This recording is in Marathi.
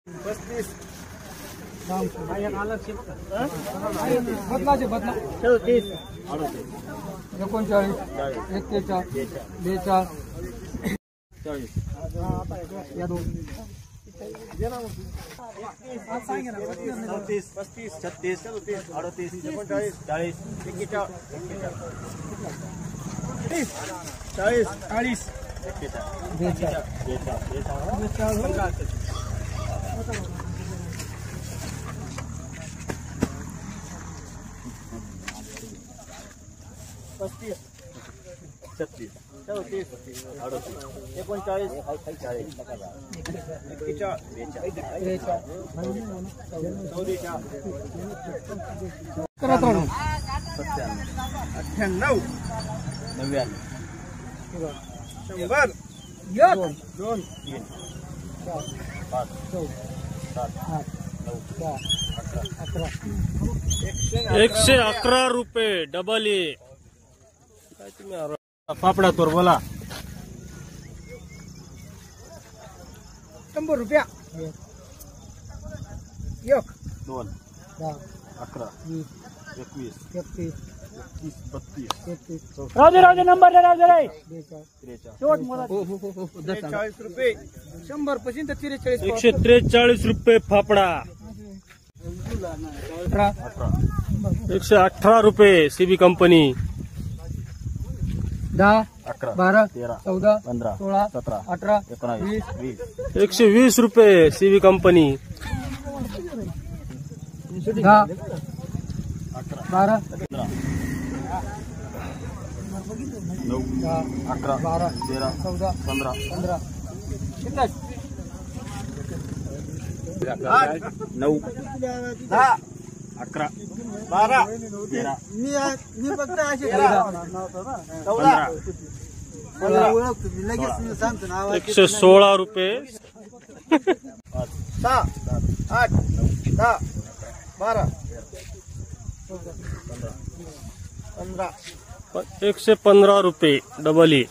35 बदला 34 39 41 42 या दोन 34 35 36 37 38 39 40 41 40 35 36 37 38 39 111 रुपये डबल ए पापडा तोर बोला 100 रुपया 1 2 10 11 21 31 32 राजे नंबर दे राजे रे 40 रुपये 100 पर्यंत 43 143 रुपये फाफडा 118 रुपये सीबी कंपनी 10 11 12 13 14 15 16 17 18 19 20 120 रुपये सीबी कंपनी 10 12 9 11 12 13 14 15 15 कितना 9 10 11 12 13 मी फक्त असे 14 ओळखतो मी लगेच मी सांगतो ना 116 रुपये 6 8 10 12 15 115 रुपये डबल ए